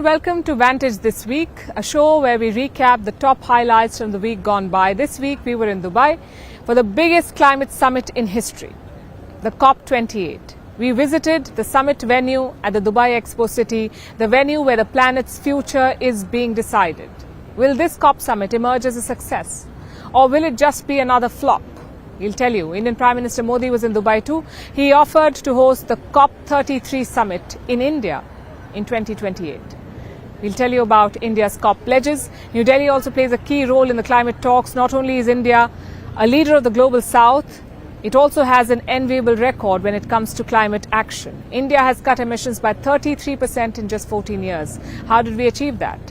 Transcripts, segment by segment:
welcome to Vantage this week, a show where we recap the top highlights from the week gone by. This week we were in Dubai for the biggest climate summit in history, the COP28. We visited the summit venue at the Dubai Expo city, the venue where the planet's future is being decided. Will this COP summit emerge as a success, or will it just be another flop? We'll tell you. Indian Prime Minister Modi was in Dubai too. He offered to host the COP33 summit in India in 2028. We'll tell you about India's COP pledges. New Delhi also plays a key role in the climate talks. Not only is India a leader of the global south, it also has an enviable record when it comes to climate action. India has cut emissions by 33% in just 14 years. How did we achieve that?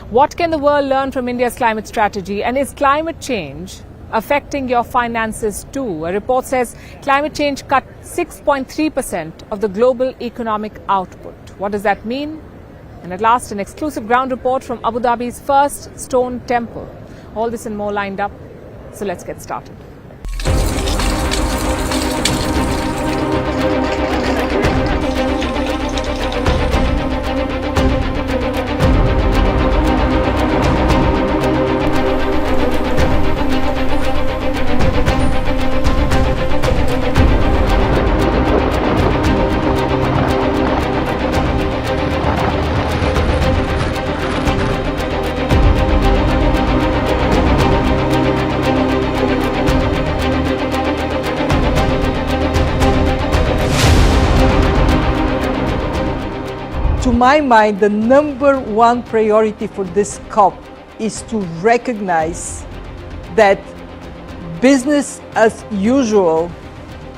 What can the world learn from India's climate strategy? And is climate change affecting your finances too? A report says climate change cut 6.3% of the global economic output. What does that mean? And at last, an exclusive ground report from Abu Dhabi's first stone temple. All this and more lined up. So let's get started. To my mind, the number one priority for this COP is to recognize that business as usual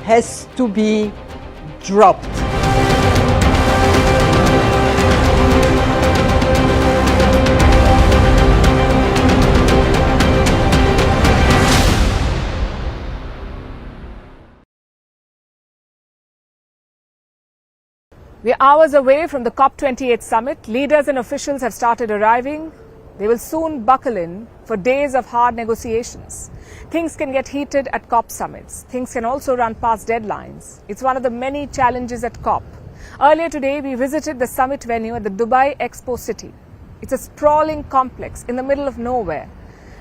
has to be dropped. We're hours away from the COP28 Summit. Leaders and officials have started arriving. They will soon buckle in for days of hard negotiations. Things can get heated at COP summits. Things can also run past deadlines. It's one of the many challenges at COP. Earlier today, we visited the summit venue at the Dubai Expo city. It's a sprawling complex in the middle of nowhere.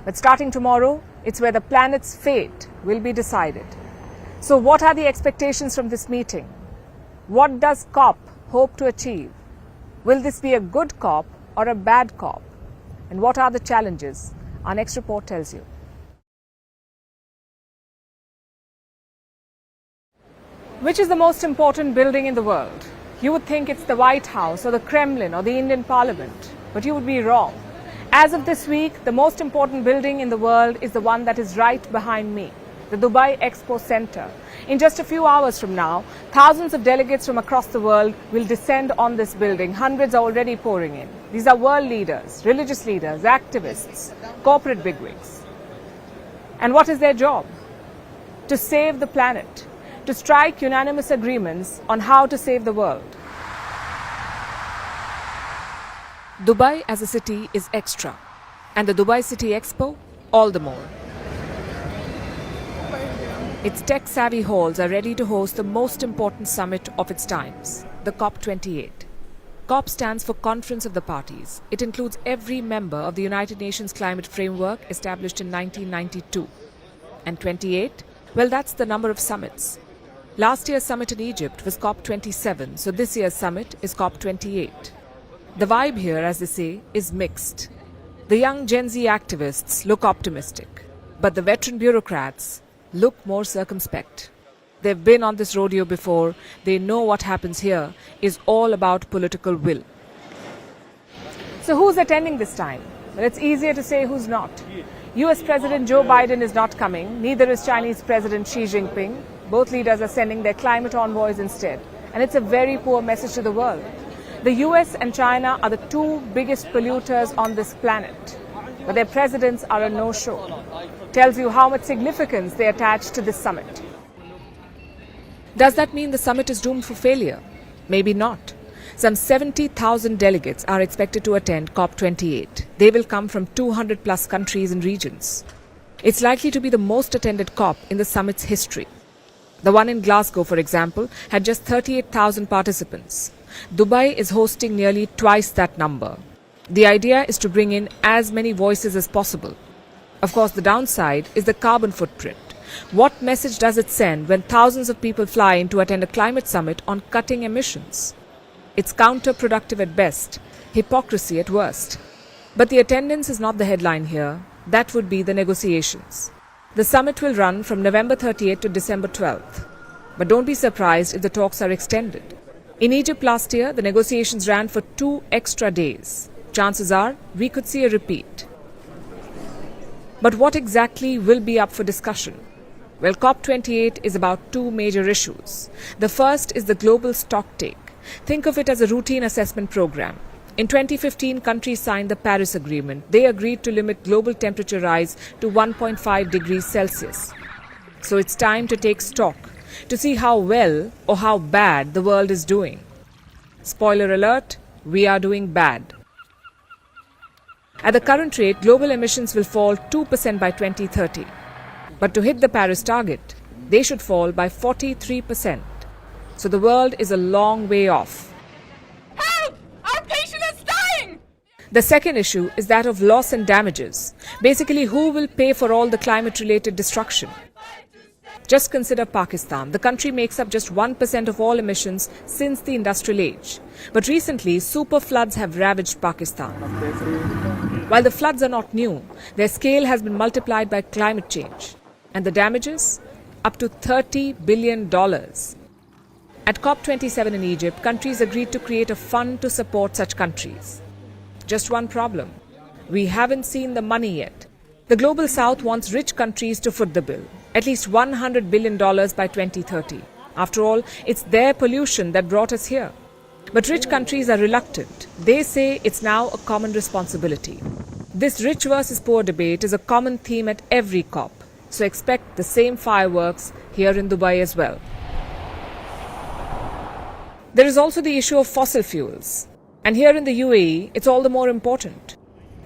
But starting tomorrow, it's where the planet's fate will be decided. So what are the expectations from this meeting? What does COP hope to achieve? Will this be a good COP or a bad COP? And what are the challenges? Our next report tells you. Which is the most important building in the world? You would think it's the White House or the Kremlin or the Indian Parliament, but you would be wrong. As of this week, the most important building in the world is the one that is right behind me, the Dubai Expo Center. In just a few hours from now, thousands of delegates from across the world will descend on this building. Hundreds are already pouring in. These are world leaders, religious leaders, activists, corporate bigwigs. And what is their job? To save the planet, to strike unanimous agreements on how to save the world. Dubai as a city is extra, and the Dubai City Expo all the more. Its tech-savvy halls are ready to host the most important summit of its times, the COP28. COP stands for Conference of the Parties. It includes every member of the United Nations Climate Framework established in 1992. And 28? Well, that's the number of summits. Last year's summit in Egypt was COP27, so this year's summit is COP28. The vibe here, as they say, is mixed. The young Gen Z activists look optimistic, but the veteran bureaucrats look more circumspect. They've been on this rodeo before. They know what happens here is all about political will. So who's attending this time? Well, it's easier to say who's not. US President Joe Biden is not coming. Neither is Chinese President Xi Jinping. Both leaders are sending their climate envoys instead. And it's a very poor message to the world. The US and China are the two biggest polluters on this planet, but their presidents are a no-show. Tells you how much significance they attach to this summit. Does that mean the summit is doomed for failure? Maybe not. Some 70,000 delegates are expected to attend COP28. They will come from 200 plus countries and regions. It's likely to be the most attended COP in the summit's history. The one in Glasgow, for example, had just 38,000 participants. Dubai is hosting nearly twice that number. The idea is to bring in as many voices as possible. Of course, the downside is the carbon footprint. What message does it send when thousands of people fly in to attend a climate summit on cutting emissions? It's counterproductive at best, hypocrisy at worst. But the attendance is not the headline here. That would be the negotiations. The summit will run from November 30th to December 12th. But don't be surprised if the talks are extended. In Egypt last year, the negotiations ran for 2 extra days. Chances are we could see a repeat. But what exactly will be up for discussion? Well, COP28 is about 2 major issues. The first is the global stocktake. Think of it as a routine assessment program. In 2015, countries signed the Paris Agreement. They agreed to limit global temperature rise to 1.5 degrees Celsius. So it's time to take stock, to see how well or how bad the world is doing. Spoiler alert, we are doing bad. At the current rate, global emissions will fall 2% by 2030. But to hit the Paris target, they should fall by 43%. So the world is a long way off. Help! Our patient is dying! The second issue is that of loss and damages. Basically, who will pay for all the climate-related destruction? Just consider Pakistan. The country makes up just 1% of all emissions since the industrial age. But recently, super floods have ravaged Pakistan. While the floods are not new, their scale has been multiplied by climate change. And the damages? Up to $30 billion. At COP27 in Egypt, countries agreed to create a fund to support such countries. Just one problem. We haven't seen the money yet. The Global South wants rich countries to foot the bill. At least $100 billion by 2030. After all, it's their pollution that brought us here. But rich countries are reluctant. They say it's now a common responsibility. This rich versus poor debate is a common theme at every COP. So expect the same fireworks here in Dubai as well. There is also the issue of fossil fuels. And here in the UAE, it's all the more important.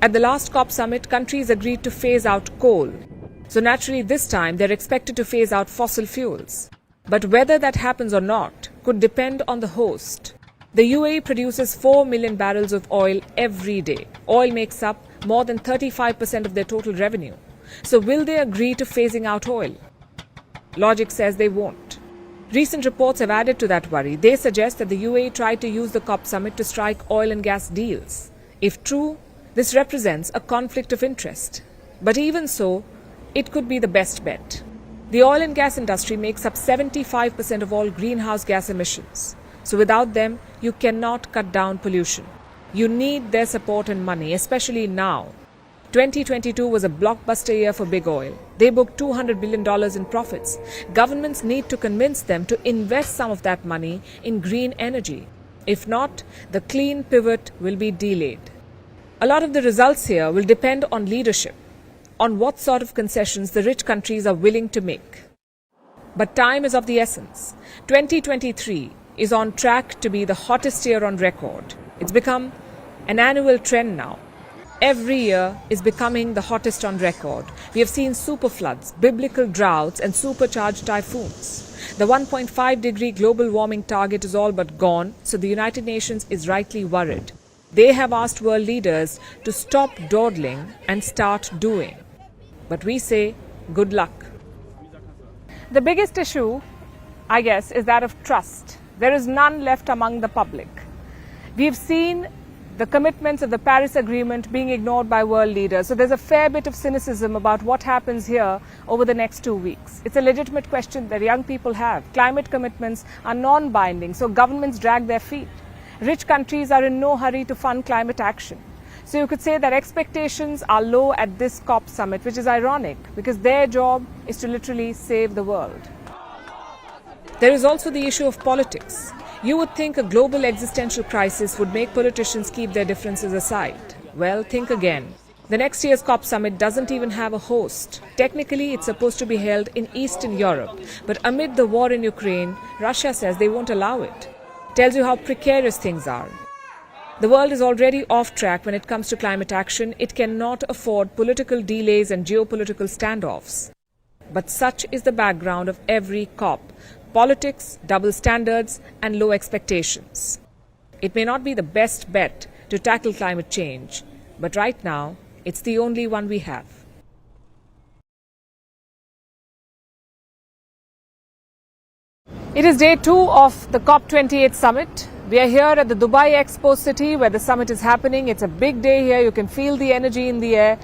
At the last COP summit, countries agreed to phase out coal. So naturally this time they're expected to phase out fossil fuels. But whether that happens or not could depend on the host. The UAE produces 4 million barrels of oil every day. Oil makes up more than 35% of their total revenue. So will they agree to phasing out oil? Logic says they won't. Recent reports have added to that worry. They suggest that the UAE tried to use the COP summit to strike oil and gas deals. If true, this represents a conflict of interest. But even so, it could be the best bet. The oil and gas industry makes up 75% of all greenhouse gas emissions. So without them, you cannot cut down pollution. You need their support and money, especially now. 2022 was a blockbuster year for big oil. They booked $200 billion in profits. Governments need to convince them to invest some of that money in green energy. If not, the clean pivot will be delayed. A lot of the results here will depend on leadership, on what sort of concessions the rich countries are willing to make. But time is of the essence. 2023 is on track to be the hottest year on record. It's become an annual trend now. Every year is becoming the hottest on record. We have seen super floods, biblical droughts, and supercharged typhoons. The 1.5 degree global warming target is all but gone, so the United Nations is rightly worried. They have asked world leaders to stop dawdling and start doing. But we say, good luck. The biggest issue, I guess, is that of trust. There is none left among the public. We've seen the commitments of the Paris Agreement being ignored by world leaders. So there's a fair bit of cynicism about what happens here over the next 2 weeks. It's a legitimate question that young people have. Climate commitments are non-binding, so governments drag their feet. Rich countries are in no hurry to fund climate action. So you could say that expectations are low at this COP summit, which is ironic because their job is to literally save the world. There is also the issue of politics. You would think a global existential crisis would make politicians keep their differences aside. Well, think again. The next year's COP summit doesn't even have a host. Technically, it's supposed to be held in Eastern Europe. But amid the war in Ukraine, Russia says they won't allow it. Tells you how precarious things are. The world is already off track when it comes to climate action. It cannot afford political delays and geopolitical standoffs. But such is the background of every COP. Politics, double standards, and low expectations. It may not be the best bet to tackle climate change, but right now, it's the only one we have. It is day 2 of the COP28 Summit. We are here at the Dubai Expo city where the summit is happening. It's a big day here. You can feel the energy in the air.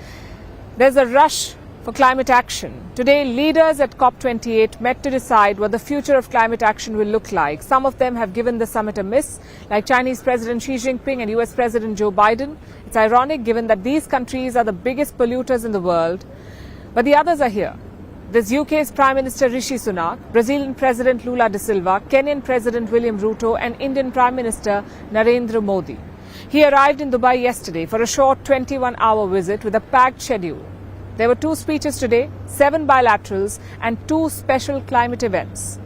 There's a rush for climate action. Today, leaders at COP28 met to decide what the future of climate action will look like. Some of them have given the summit a miss, like Chinese President Xi Jinping and US President Joe Biden. It's ironic given that these countries are the biggest polluters in the world. But the others are here. There's UK's Prime Minister Rishi Sunak, Brazilian President Lula da Silva, Kenyan President William Ruto and Indian Prime Minister Narendra Modi. He arrived in Dubai yesterday for a short 21-hour visit with a packed schedule. There were 2 speeches today, 7 bilaterals and 2 special climate events.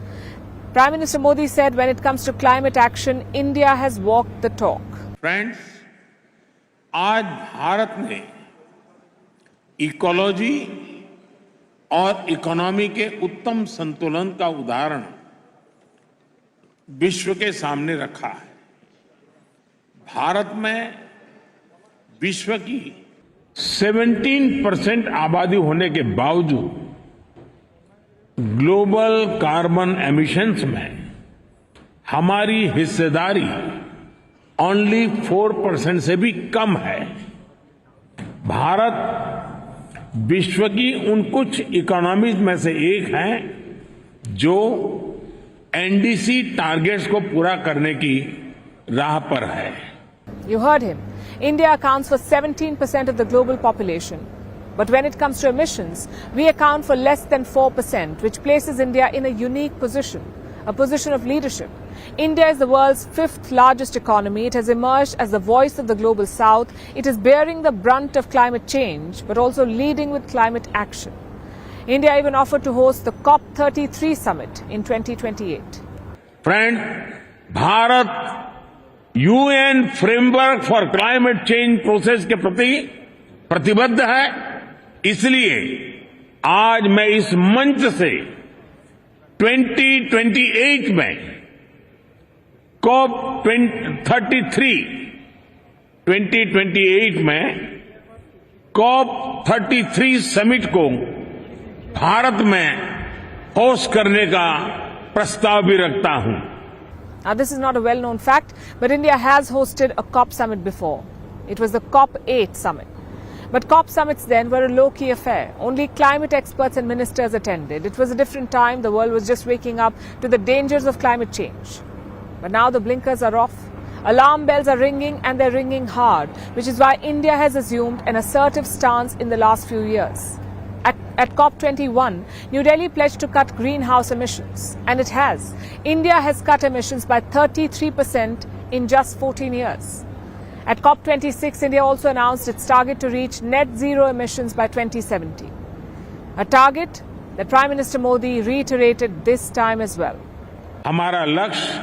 Prime Minister Modi said when it comes to climate action, India has walked the talk. Friends, आज भारत ने ecology और economy के उत्तम संतुलन का उदाहरण विश्व के सामने रखा है। भारत में विश्व की 17% आबादी होने के बावजूद ग्लोबल कार्बन एमिशंस में हमारी हिस्सेदारी ओनली 4% से भी कम है। भारत विश्व की उन कुछ इकोनॉमीज में से एक है जो एनडीसी टारगेट्स को पूरा करने की राह पर है। You heard him. India accounts for 17% of the global population. But when it comes to emissions, we account for less than 4%, which places India in a unique position, a position of leadership. India is the world's 5th largest economy. It has emerged as the voice of the global south. It is bearing the brunt of climate change, but also leading with climate action. India even offered to host the COP28 Summit in 2028. Friend, Bharat UN framework for climate change process के प्रति प्रतिबद्ध है। इसलिए आज मैं इस मंच से 2028 में COP28 में COP33 समिट को भारत में होस्ट करने का प्रस्ताव भी रखता हूं। Now, this is not a well-known fact, but India has hosted a COP summit before. It was the COP8 summit. But COP summits then were a low-key affair. Only climate experts and ministers attended. It was a different time. The world was just waking up to the dangers of climate change. But now the blinkers are off. Alarm bells are ringing, and they're ringing hard, which is why India has assumed an assertive stance in the last few years. At COP21, New Delhi pledged to cut greenhouse emissions, and it has. India has cut emissions by 33% in just 14 years. At COP26, India also announced its target to reach net zero emissions by 2070, a target that Prime Minister Modi reiterated this time as well. हमारा लक्ष्य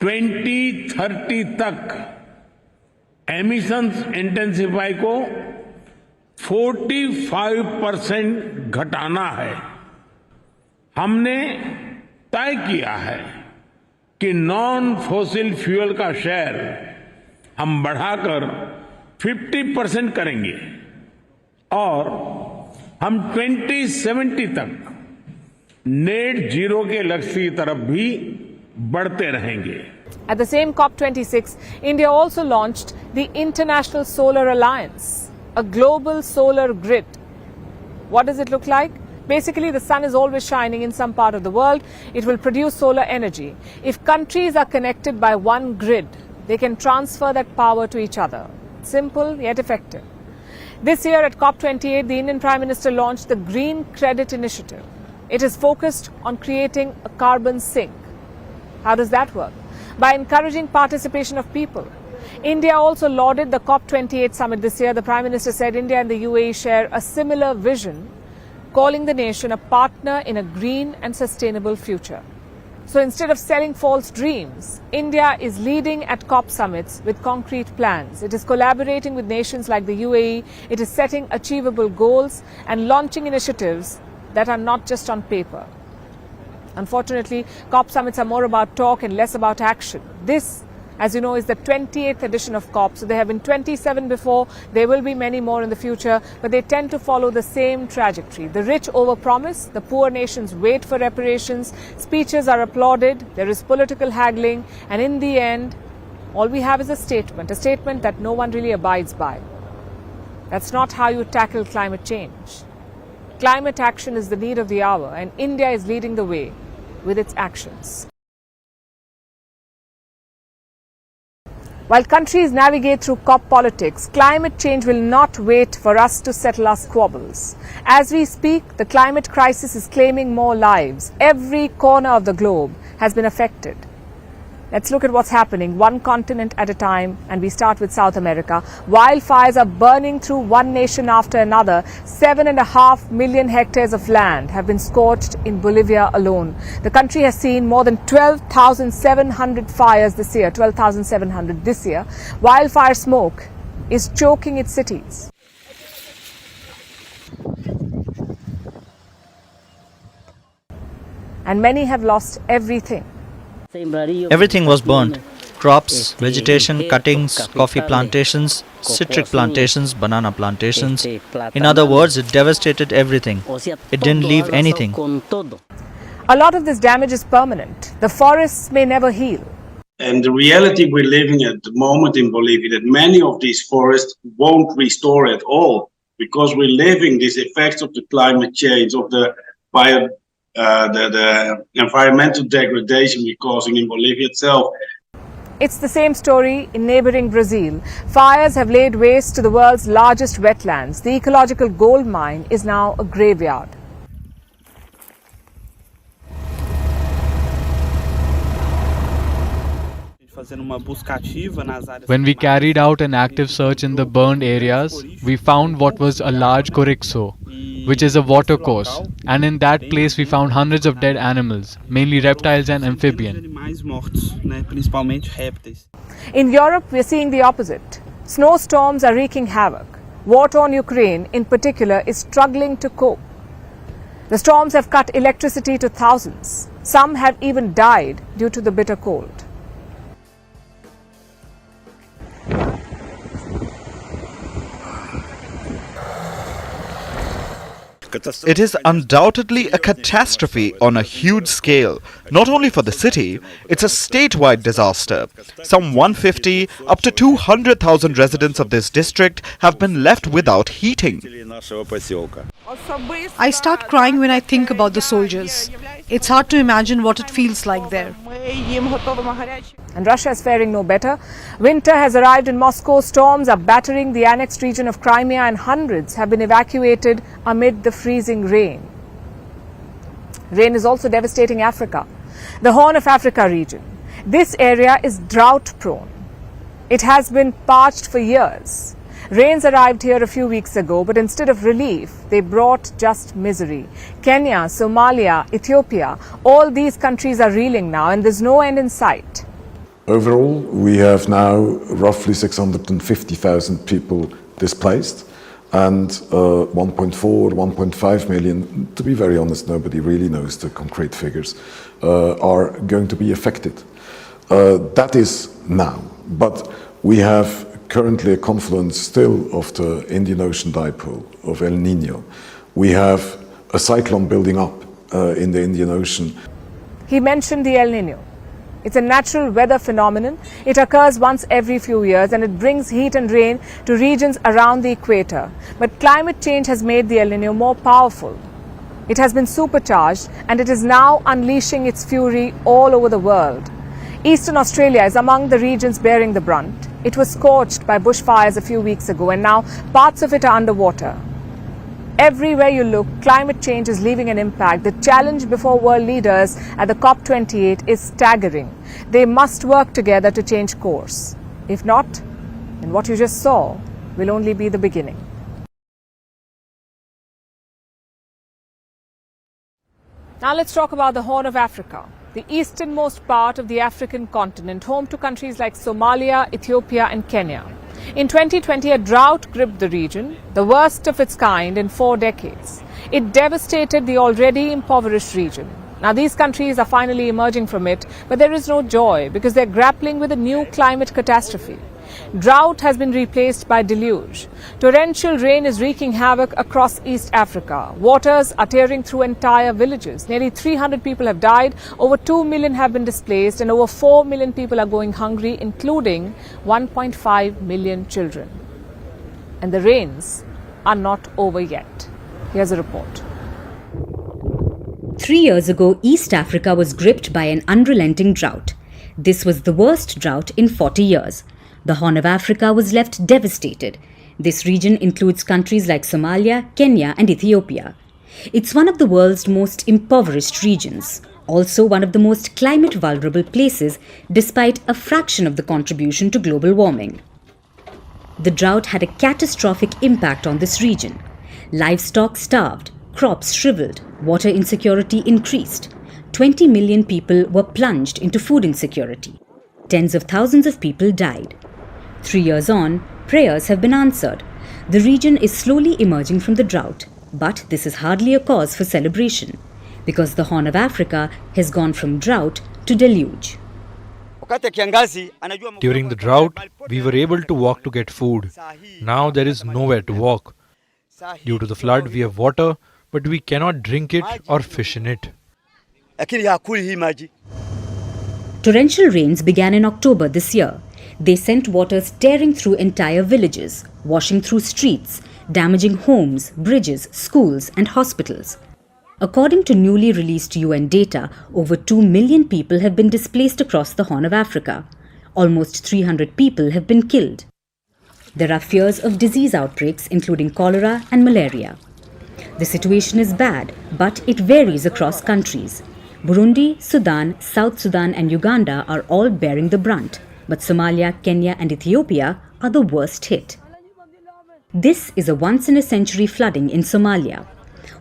2030 तक emissions intensify को 45% घटाना है। हमने तय किया है कि नॉन फॉसिल फ्यूल का शेयर हम बढ़ाकर 50% करेंगे और हम 2070 तक नेट जीरो के लक्ष्य की तरफ भी बढ़ते रहेंगे। At the same COP26, India also launched the International Solar Alliance, a global solar grid. What does it look like? Basically, the sun is always shining in some part of the world. It will produce solar energy. If countries are connected by one grid, they can transfer that power to each other. Simple yet effective. This year at COP28, the Indian Prime Minister launched the Green Credit Initiative. It is focused on creating a carbon sink. How does that work? By encouraging participation of people. India also lauded the COP28 summit this year. The Prime Minister said India and the UAE share a similar vision, calling the nation a partner in a green and sustainable future. So instead of selling false dreams, India is leading at COP summits with concrete plans. It is collaborating with nations like the UAE. It is setting achievable goals and launching initiatives that are not just on paper. Unfortunately, COP summits are more about talk and less about action. This as you know, is the 28th edition of COP. So there have been 27 before, there will be many more in the future, but they tend to follow the same trajectory. The rich overpromise, the poor nations wait for reparations, speeches are applauded, there is political haggling, and in the end, all we have is a statement that no one really abides by. That's not how you tackle climate change. Climate action is the need of the hour, and India is leading the way with its actions. While countries navigate through COP politics, climate change will not wait for us to settle our squabbles. As we speak, the climate crisis is claiming more lives. Every corner of the globe has been affected. Let's look at what's happening one continent at a time, and we start with South America. Wildfires are burning through one nation after another. 7.5 million hectares of land have been scorched in Bolivia alone. The country has seen more than 12,700 fires this year, 12,700 this year. Wildfire smoke is choking its cities. And many have lost everything. Everything was burnt. Crops, vegetation, cuttings, coffee plantations, citric plantations, banana plantations. In other words, it devastated everything. It didn't leave anything. A lot of this damage is permanent. The forests may never heal. And the reality we're living at the moment in Bolivia, that many of these forests won't restore at all, because we're living these effects of the climate change, of the environmental degradation we're causing in Bolivia itself. It's the same story in neighbouring Brazil. Fires have laid waste to the world's largest wetlands. The ecological gold mine is now a graveyard. When we carried out an active search in the burned areas, we found what was a large corixo, which is a watercourse, and in that place we found hundreds of dead animals, mainly reptiles and amphibians. In Europe, we're seeing the opposite. Snowstorms are wreaking havoc. War-torn Ukraine, in particular, is struggling to cope. The storms have cut electricity to thousands. Some have even died due to the bitter cold. It is undoubtedly a catastrophe on a huge scale. Not only for the city, it's a statewide disaster. Some 150 up to 200,000 residents of this district have been left without heating. I start crying when I think about the soldiers. It's hard to imagine what it feels like there. And Russia is faring no better. Winter has arrived in Moscow. Storms are battering the annexed region of Crimea, and hundreds have been evacuated amid the freezing rain. Rain is also devastating Africa, the Horn of Africa region. This area is drought prone. It has been parched for years. Rains arrived here a few weeks ago, but instead of relief, they brought just misery. Kenya, Somalia, Ethiopia, all these countries are reeling now, and there's no end in sight. Overall, we have now roughly 650,000 people displaced, and 1.4, 1.5 million, to be very honest, nobody really knows the concrete figures, are going to be affected. That is now, but we have currently a confluence still of the Indian Ocean dipole, of El Nino. We have a cyclone building up in the Indian Ocean. He mentioned the El Nino. It's a natural weather phenomenon. It occurs once every few years, and it brings heat and rain to regions around the equator. But climate change has made the El Nino more powerful. It has been supercharged, and it is now unleashing its fury all over the world. Eastern Australia is among the regions bearing the brunt. It was scorched by bushfires a few weeks ago, and now parts of it are underwater. Everywhere you look, climate change is leaving an impact. The challenge before world leaders at the COP28 is staggering. They must work together to change course. If not, then what you just saw will only be the beginning. Now let's talk about the Horn of Africa, the easternmost part of the African continent, home to countries like Somalia, Ethiopia and Kenya. In 2020, a drought gripped the region, the worst of its kind in 4 decades. It devastated the already impoverished region. Now, these countries are finally emerging from it, but there is no joy because they're grappling with a new climate catastrophe. Drought has been replaced by deluge. Torrential rain is wreaking havoc across East Africa. Waters are tearing through entire villages. Nearly 300 people have died, over 2 million have been displaced, and over 4 million people are going hungry, including 1.5 million children. And the rains are not over yet. Here's a report. 3 years ago, East Africa was gripped by an unrelenting drought. This was the worst drought in 40 years. The Horn of Africa was left devastated. This region includes countries like Somalia, Kenya and Ethiopia. It's one of the world's most impoverished regions, also one of the most climate vulnerable places despite a fraction of the contribution to global warming. The drought had a catastrophic impact on this region. Livestock starved, crops shriveled, water insecurity increased. 20 million people were plunged into food insecurity. Tens of thousands of people died. 3 years on, prayers have been answered. The region is slowly emerging from the drought, but this is hardly a cause for celebration, because the Horn of Africa has gone from drought to deluge. During the drought, we were able to walk to get food. Now there is nowhere to walk. Due to the flood, we have water, but we cannot drink it or fish in it. Torrential rains began in October this year. They sent waters tearing through entire villages, washing through streets, damaging homes, bridges, schools and hospitals. According to newly released UN data, over 2 million people have been displaced across the Horn of Africa. Almost 300 people have been killed. There are fears of disease outbreaks, including cholera and malaria. The situation is bad, but it varies across countries. Burundi, Sudan, South Sudan and Uganda are all bearing the brunt, but Somalia, Kenya and Ethiopia are the worst hit. This is a once-in-a-century flooding in Somalia.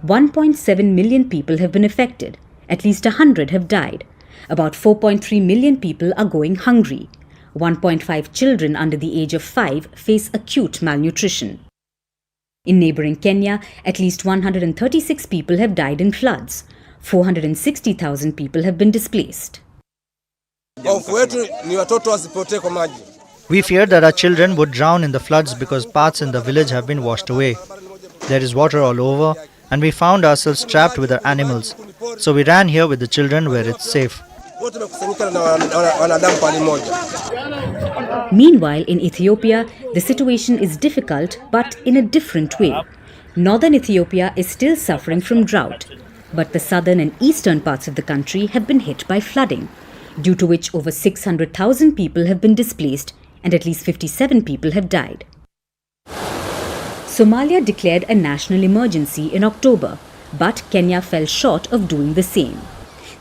1.7 million people have been affected. At least 100 have died. About 4.3 million people are going hungry. 1.5 children under the age of 5 face acute malnutrition. In neighboring Kenya, at least 136 people have died in floods. 460,000 people have been displaced. We feared that our children would drown in the floods because paths in the village have been washed away. There is water all over, and we found ourselves trapped with our animals. So we ran here with the children where it's safe. Meanwhile, in Ethiopia, the situation is difficult but in a different way. Northern Ethiopia is still suffering from drought, but the southern and eastern parts of the country have been hit by flooding, due to which over 600,000 people have been displaced and at least 57 people have died. Somalia declared a national emergency in October, but Kenya fell short of doing the same.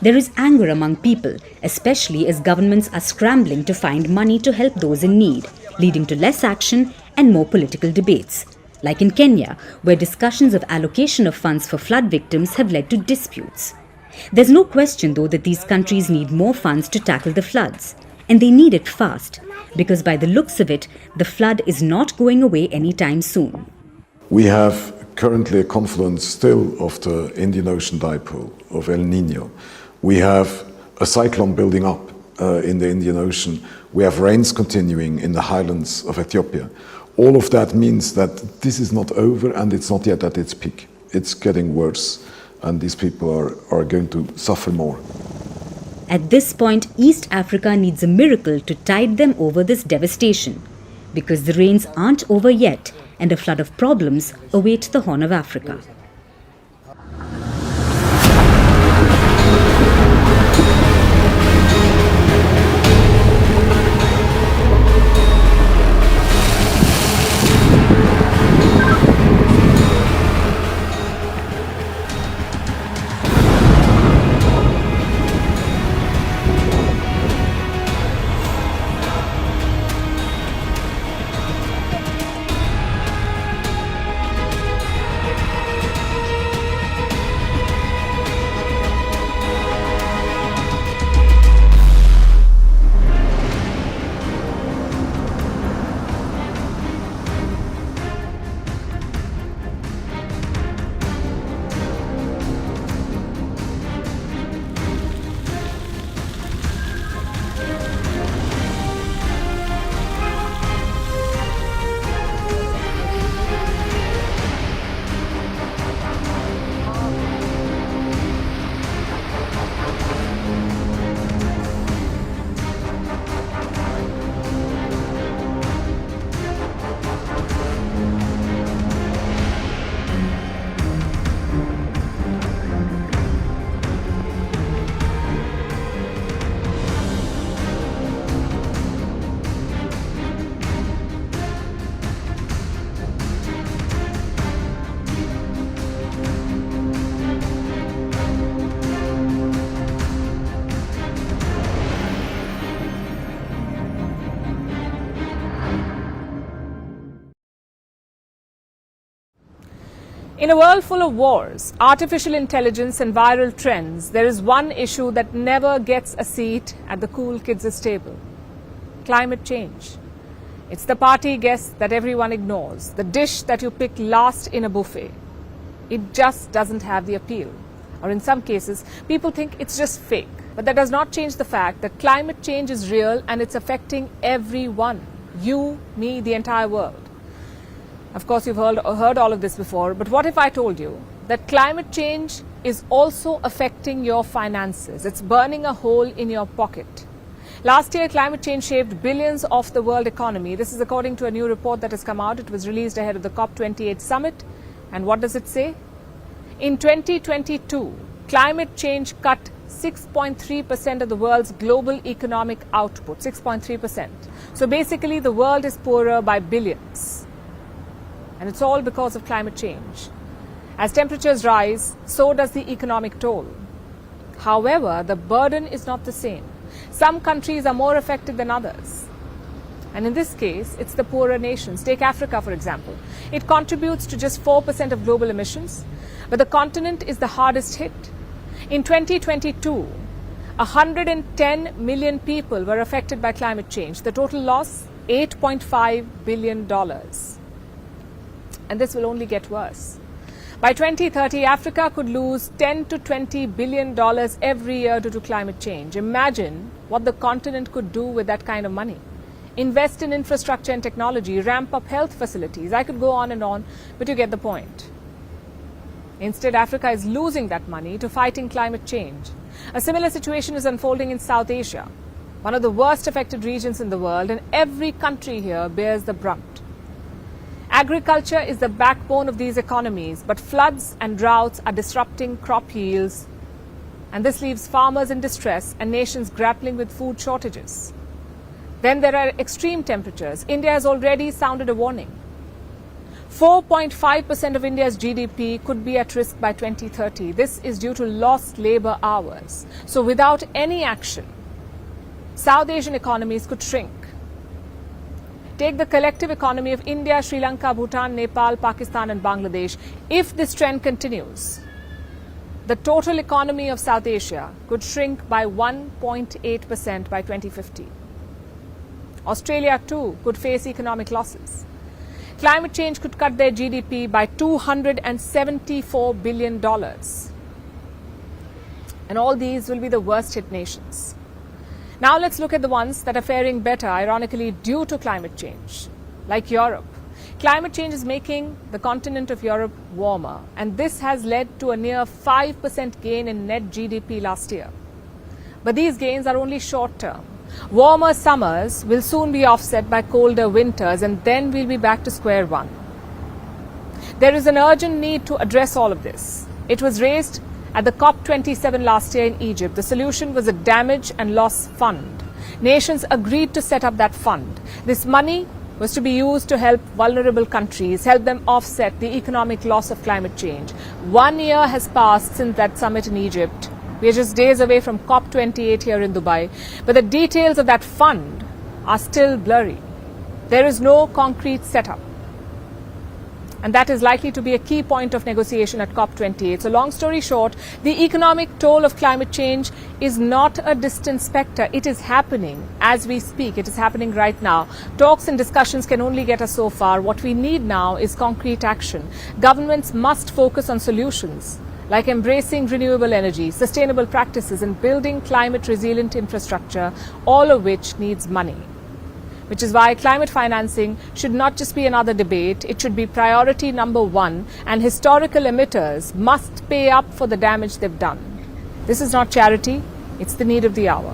There is anger among people, especially as governments are scrambling to find money to help those in need, leading to less action and more political debates. Like in Kenya, where discussions of allocation of funds for flood victims have led to disputes. There's no question, though, that these countries need more funds to tackle the floods. And they need it fast, because by the looks of it, the flood is not going away anytime soon. We have currently a confluence still of the Indian Ocean dipole, of El Nino. We have a cyclone building up in the Indian Ocean. We have rains continuing in the highlands of Ethiopia. All of that means that this is not over and it's not yet at its peak. It's getting worse and these people are going to suffer more. At this point, East Africa needs a miracle to tide them over this devastation, because the rains aren't over yet and a flood of problems await the Horn of Africa. In a world full of wars, artificial intelligence and viral trends, there is one issue that never gets a seat at the cool kids' table: climate change. It's the party guest that everyone ignores, the dish that you pick last in a buffet. It just doesn't have the appeal. Or in some cases, people think it's just fake. But that does not change the fact that climate change is real and it's affecting everyone. You, me, the entire world. Of course, you've heard all of this before, but what if I told you that climate change is also affecting your finances? It's burning a hole in your pocket. Last year, climate change shaved billions off the world economy. This is according to a new report that has come out. It was released ahead of the COP28 Summit. And what does it say? In 2022, climate change cut 6.3% of the world's global economic output, 6.3%. So basically, the world is poorer by billions. And it's all because of climate change. As temperatures rise, so does the economic toll. However, the burden is not the same. Some countries are more affected than others. And in this case, it's the poorer nations. Take Africa, for example. It contributes to just 4% of global emissions, but the continent is the hardest hit. In 2022, 110 million people were affected by climate change. The total loss, $8.5 billion. And this will only get worse. By 2030, Africa could lose $10 to $20 billion every year due to climate change. Imagine what the continent could do with that kind of money. Invest in infrastructure and technology, ramp up health facilities. I could go on, but you get the point. Instead, Africa is losing that money to fighting climate change. A similar situation is unfolding in South Asia, one of the worst affected regions in the world, and every country here bears the brunt. Agriculture is the backbone of these economies, but floods and droughts are disrupting crop yields, and this leaves farmers in distress and nations grappling with food shortages. Then there are extreme temperatures. India has already sounded a warning. 4.5% of India's GDP could be at risk by 2030. This is due to lost labor hours. So without any action, South Asian economies could shrink. Take the collective economy of India, Sri Lanka, Bhutan, Nepal, Pakistan and Bangladesh. If this trend continues, the total economy of South Asia could shrink by 1.8% by 2050. Australia too could face economic losses. Climate change could cut their GDP by $274 billion. And all these will be the worst hit nations. Now let's look at the ones that are faring better, ironically, due to climate change, like Europe. Climate change is making the continent of Europe warmer, and this has led to a near 5% gain in net GDP last year. But these gains are only short term. Warmer summers will soon be offset by colder winters, and then we'll be back to square one. There is an urgent need to address all of this. It was raised at the COP27 last year in Egypt. The solution was a damage and loss fund. Nations agreed to set up that fund. This money was to be used to help vulnerable countries, help them offset the economic loss of climate change. 1 year has passed since that summit in Egypt. We are just days away from COP28 here in Dubai, but the details of that fund are still blurry. There is no concrete setup. And that is likely to be a key point of negotiation at COP28. So long story short, the economic toll of climate change is not a distant spectre. It is happening as we speak. It is happening right now. Talks and discussions can only get us so far. What we need now is concrete action. Governments must focus on solutions like embracing renewable energy, sustainable practices, and building climate-resilient infrastructure, all of which needs money. Which is why climate financing should not just be another debate, it should be priority number one, and historical emitters must pay up for the damage they've done. This is not charity, it's the need of the hour.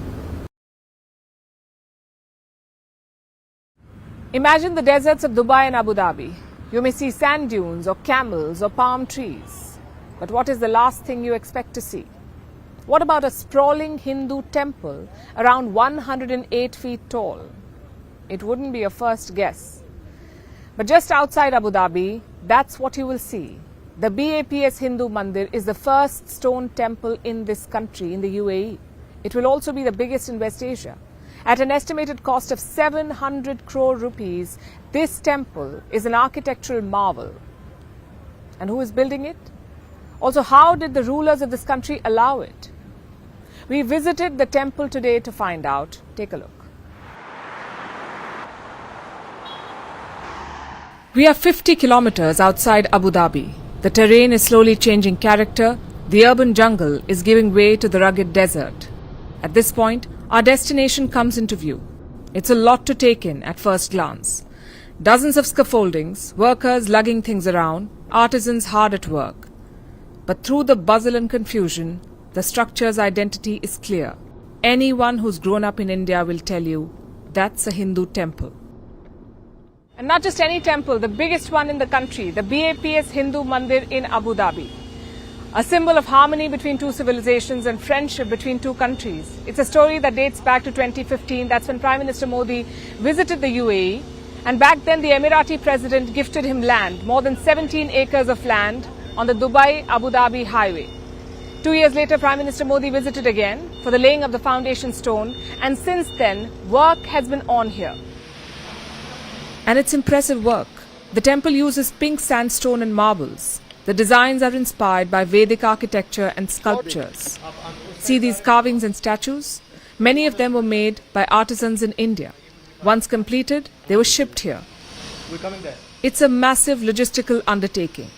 Imagine the deserts of Dubai and Abu Dhabi. You may see sand dunes or camels or palm trees. But what is the last thing you expect to see? What about a sprawling Hindu temple around 108 feet tall? It wouldn't be a first guess. But just outside Abu Dhabi, that's what you will see. The BAPS Hindu Mandir is the first stone temple in this country, in the UAE. It will also be the biggest in West Asia. At an estimated cost of 700 crore rupees, this temple is an architectural marvel. And who is building it? Also, how did the rulers of this country allow it? We visited the temple today to find out. Take a look. We are 50 kilometers outside Abu Dhabi. The terrain is slowly changing character. The urban jungle is giving way to the rugged desert. At this point, our destination comes into view. It's a lot to take in at first glance. Dozens of scaffoldings, workers lugging things around, artisans hard at work. But through the bustle and confusion, the structure's identity is clear. Anyone who's grown up in India will tell you that's a Hindu temple. And not just any temple, the biggest one in the country, the BAPS Hindu Mandir in Abu Dhabi. A symbol of harmony between two civilizations and friendship between two countries. It's a story that dates back to 2015. That's when Prime Minister Modi visited the UAE. And back then, the Emirati president gifted him land, more than 17 acres of land on the Dubai-Abu Dhabi highway. 2 years later, Prime Minister Modi visited again for the laying of the foundation stone. And since then, work has been on here. And it's impressive work. The temple uses pink sandstone and marbles. The designs are inspired by Vedic architecture and sculptures. See these carvings and statues? Many of them were made by artisans in India. Once completed, they were shipped here. It's a massive logistical undertaking.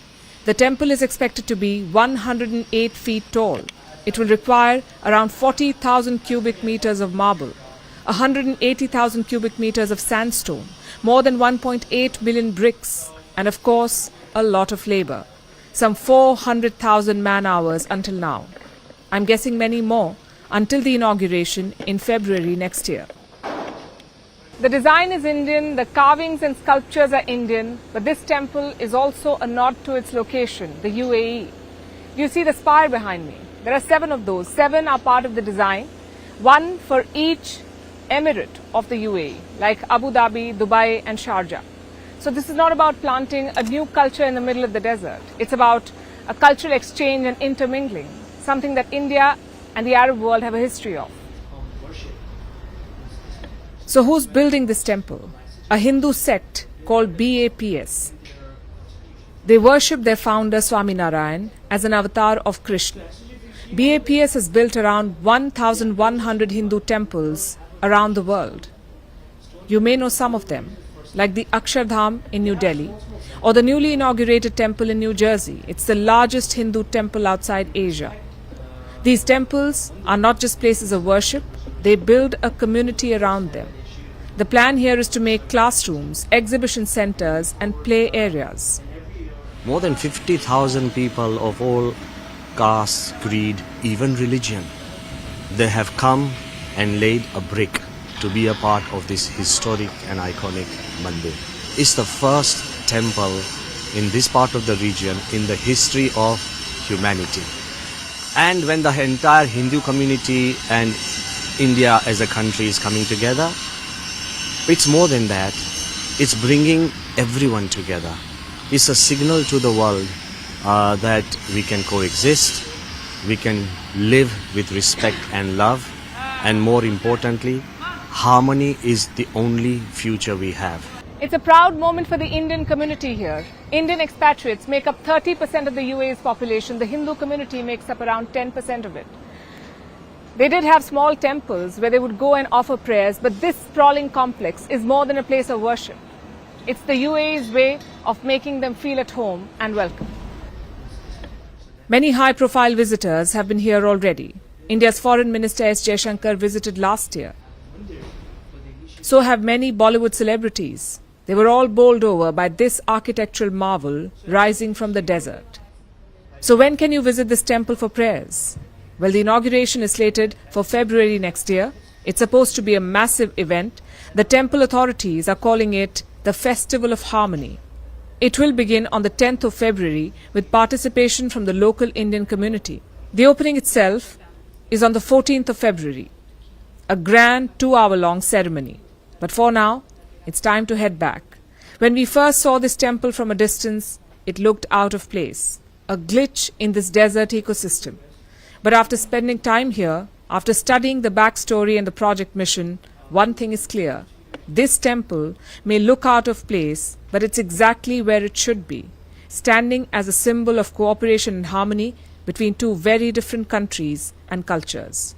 The temple is expected to be 108 feet tall. It will require around 40,000 cubic meters of marble, 180,000 cubic meters of sandstone, more than 1.8 million bricks, and of course, a lot of labor. Some 400,000 man-hours until now. I'm guessing many more until the inauguration in February next year. The design is Indian, the carvings and sculptures are Indian, but this temple is also a nod to its location, the UAE. You see the spire behind me. There are 7 of those. 7 are part of the design, one for each emirate of the UAE, like Abu Dhabi, Dubai and Sharjah. So this is not about planting a new culture in the middle of the desert. It's about a cultural exchange and intermingling, something that India and the Arab world have a history of. So who's building this temple? A Hindu sect called BAPS. They worship their founder Swaminarayan as an avatar of Krishna. BAPS has built around 1,100 Hindu temples around the world. You may know some of them, like the Akshardham in New Delhi, or the newly inaugurated temple in New Jersey. It's the largest Hindu temple outside Asia. These temples are not just places of worship, they build a community around them. The plan here is to make classrooms, exhibition centers, and play areas. More than 50,000 people of all castes, creed, even religion, they have come and laid a brick to be a part of this historic and iconic mandir. It's the first temple in this part of the region in the history of humanity. And when the entire Hindu community and India as a country is coming together, it's more than that. It's bringing everyone together. It's a signal to the world that we can coexist, we can live with respect and love, and more importantly, harmony is the only future we have. It's a proud moment for the Indian community here. Indian expatriates make up 30% of the UAE's population. The Hindu community makes up around 10% of it. They did have small temples where they would go and offer prayers, but this sprawling complex is more than a place of worship. It's the UAE's way of making them feel at home and welcome. Many high-profile visitors have been here already. India's Foreign Minister S. Jaishankar visited last year. So have many Bollywood celebrities. They were all bowled over by this architectural marvel rising from the desert. So when can you visit this temple for prayers? Well, the inauguration is slated for February next year. It's supposed to be a massive event. The temple authorities are calling it the Festival of Harmony. It will begin on the 10th of February with participation from the local Indian community. The opening itself is on the 14th of February. A grand 2-hour-long ceremony. But for now, it's time to head back. When we first saw this temple from a distance, it looked out of place, a glitch in this desert ecosystem. But after spending time here, after studying the backstory and the project mission, one thing is clear. This temple may look out of place, but it's exactly where it should be. standing as a symbol of cooperation and harmony between two very different countries and cultures.